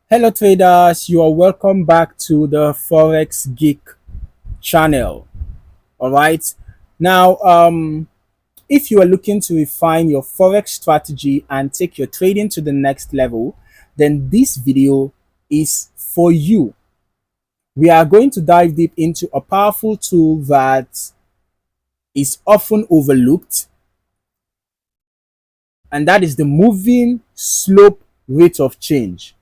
Hello traders, you are welcome back to the Forex Geek channel. All right. Now, if you are looking to refine your Forex strategy and take your trading to the next level, then this video is for you. We are going to dive deep into a powerful tool that is often overlooked, and that is the moving slope rate of change.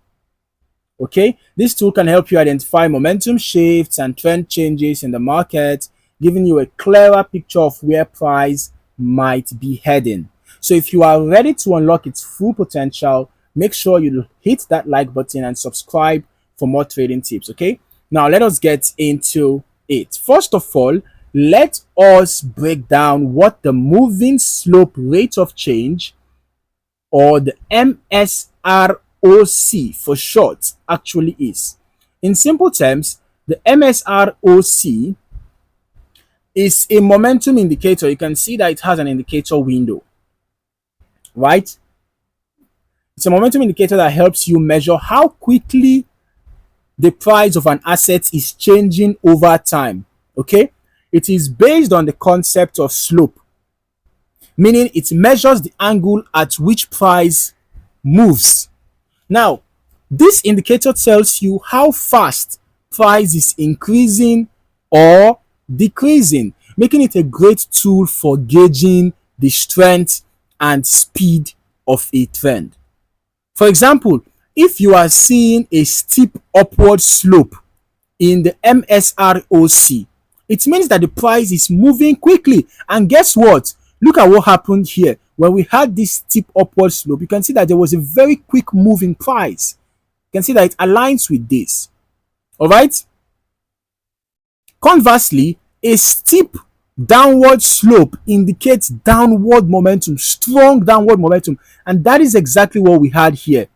Okay, this tool can help you identify momentum shifts and trend changes in the market, giving you a clearer picture of where price might be heading. So if you are ready to unlock its full potential, make sure you hit that like button and subscribe for more trading tips. Okay, now let us get into it. First of all, let us break down what the moving slope rate of change, or the MSROC for short, actually is. In simple terms, the MSROC is a momentum indicator. You can see that it has an indicator window, right? It's a momentum indicator that helps you measure how quickly the price of an asset is changing over time. Okay, it is based on the concept of slope, meaning it measures the angle at which price moves. Now, this indicator tells you how fast price is increasing or decreasing, making it a great tool for gauging the strength and speed of a trend. For example, if you are seeing a steep upward slope in the MSROC, it means that the price is moving quickly. And guess what? Look at what happened here. When we had this steep upward slope, you can see that there was a very quick move in price. You can see that it aligns with this. All right. Conversely, a steep downward slope indicates downward momentum, strong downward momentum. And that is exactly what we had here.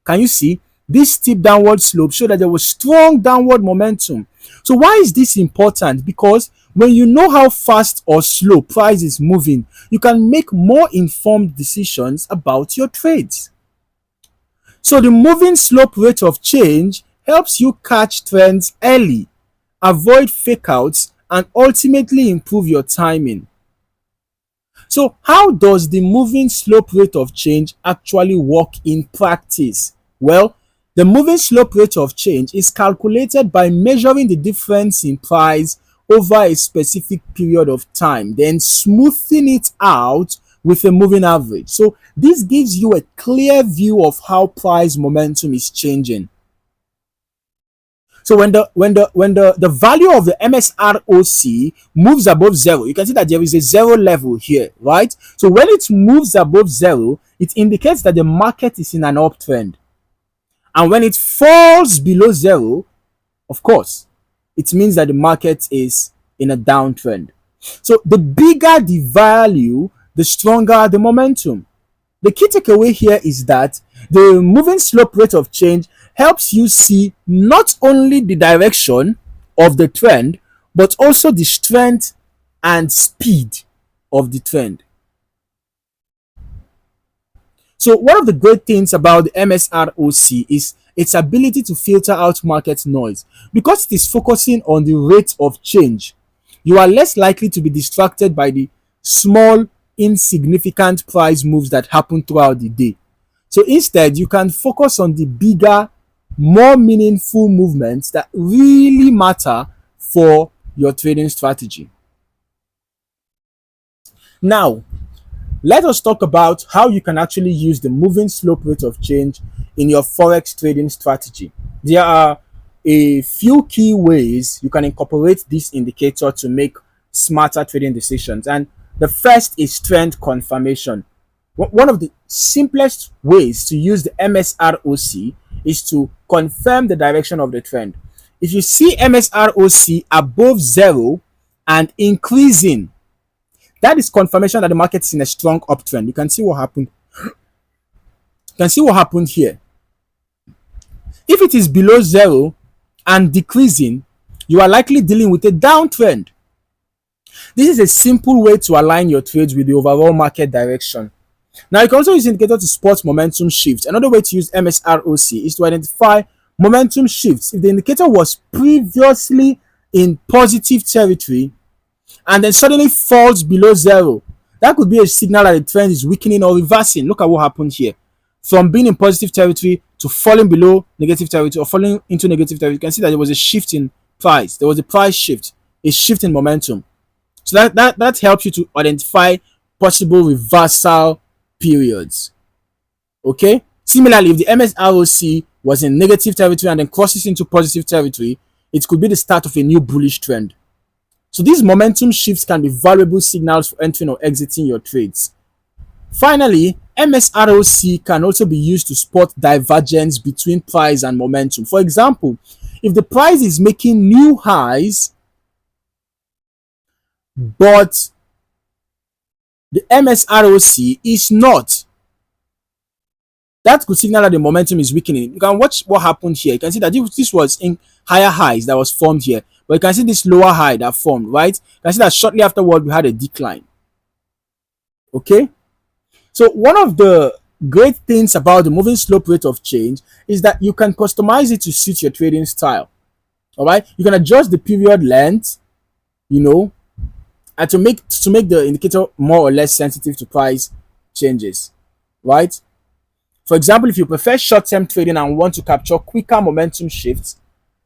Can you see? This steep downward slope showed that there was strong downward momentum. So why is this important? Because when you know how fast or slow price is moving, you can make more informed decisions about your trades. So the moving slope rate of change helps you catch trends early, avoid fake outs, and ultimately improve your timing. So how does the moving slope rate of change actually work in practice? Well, the moving slope rate of change is calculated by measuring the difference in price over a specific period of time, then smoothing it out with a moving average. So this gives you a clear view of how price momentum is changing. So when the value of the MSROC moves above zero, you can see that there is a zero level here, right? So when it moves above zero, it indicates that the market is in an uptrend. And when it falls below zero, of course, it means that the market is in a downtrend. So the bigger the value, the stronger the momentum. The key takeaway here is that the moving slope rate of change helps you see not only the direction of the trend, but also the strength and speed of the trend. So one of the great things about the MSROC is its ability to filter out market noise. Because it is focusing on the rate of change, you are less likely to be distracted by the small, insignificant price moves that happen throughout the day. So instead, you can focus on the bigger, more meaningful movements that really matter for your trading strategy. Now, let us talk about how you can actually use the moving slope rate of change in your Forex trading strategy. There are a few key ways you can incorporate this indicator to make smarter trading decisions. And the first is trend confirmation. One of the simplest ways to use the MSROC is to confirm the direction of the trend. If you see MSROC above zero and increasing, that is confirmation that the market is in a strong uptrend. You can see what happened. You can see what happened here. If it is below zero and decreasing, you are likely dealing with a downtrend. This is a simple way to align your trades with the overall market direction. Now, you can also use indicator to spot momentum shifts. Another way to use MSROC is to identify momentum shifts. If the indicator was previously in positive territory and then suddenly falls below zero, that could be a signal that the trend is weakening or reversing. Look at what happened here. From being in positive territory to falling below negative territory or falling into negative territory, you can see that there was a shift in price. There was a price shift, a shift in momentum. So that helps you to identify possible reversal periods. Okay. Similarly, if the MSROC was in negative territory and then crosses into positive territory, it could be the start of a new bullish trend. So these momentum shifts can be valuable signals for entering or exiting your trades. Finally, MSROC can also be used to spot divergence between price and momentum. For example, if the price is making new highs, but the MSROC is not, that could signal that the momentum is weakening. You can watch what happened here. You can see that this was in higher highs that was formed here, but you can see this lower high that formed, right? You can see that shortly afterward we had a decline. Okay, so one of the great things about the moving slope rate of change is that you can customize it to suit your trading style. All right, you can adjust the period length, and to make the indicator more or less sensitive to price changes, right? For example, if you prefer short-term trading and want to capture quicker momentum shifts,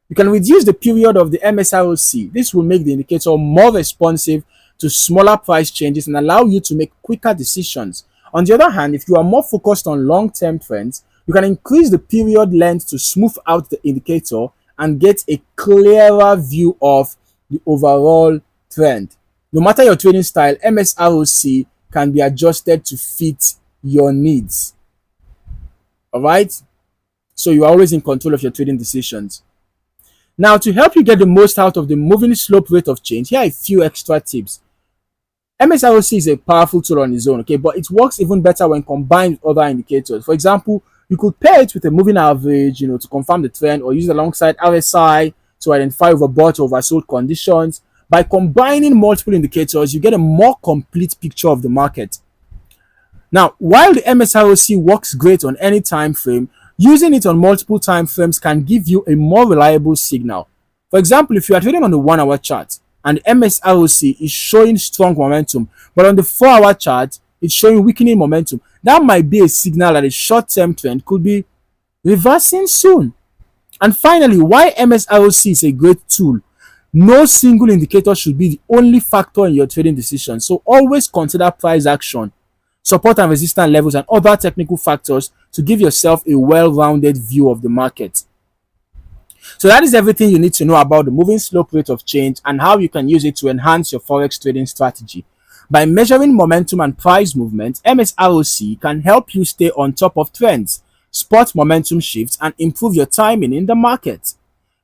you can reduce the period of the MSROC. This will make the indicator more responsive to smaller price changes and allow you to make quicker decisions. On the other hand, if you are more focused on long-term trends, you can increase the period length to smooth out the indicator and get a clearer view of the overall trend. No matter your trading style, MSROC can be adjusted to fit your needs. All right, so you are always in control of your trading decisions. Now, to help you get the most out of the moving slope rate of change, here are a few extra tips. MSROC is a powerful tool on its own, okay, but it works even better when combined with other indicators. For example, you could pair it with a moving average, to confirm the trend, or use it alongside RSI to identify overbought or oversold conditions. By combining multiple indicators, you get a more complete picture of the market. Now, while the MSROC works great on any time frame, using it on multiple time frames can give you a more reliable signal. For example, if you are trading on the 1 hour chart and the MSROC is showing strong momentum, but on the 4 hour chart, it's showing weakening momentum, that might be a signal that a short-term trend could be reversing soon. And finally, why MSROC is a great tool. No single indicator should be the only factor in your trading decision, so always consider price action, support and resistance levels, and other technical factors to give yourself a well-rounded view of the market. So that is everything you need to know about the moving slope rate of change and how you can use it to enhance your Forex trading strategy. By measuring momentum and price movement, MSROC can help you stay on top of trends, spot momentum shifts, and improve your timing in the market.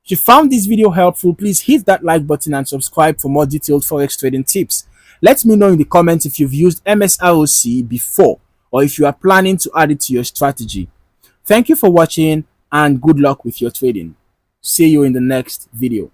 If you found this video helpful, please hit that like button and subscribe for more detailed Forex trading tips. Let me know in the comments if you've used MSROC before or if you are planning to add it to your strategy. Thank you for watching and good luck with your trading. See you in the next video.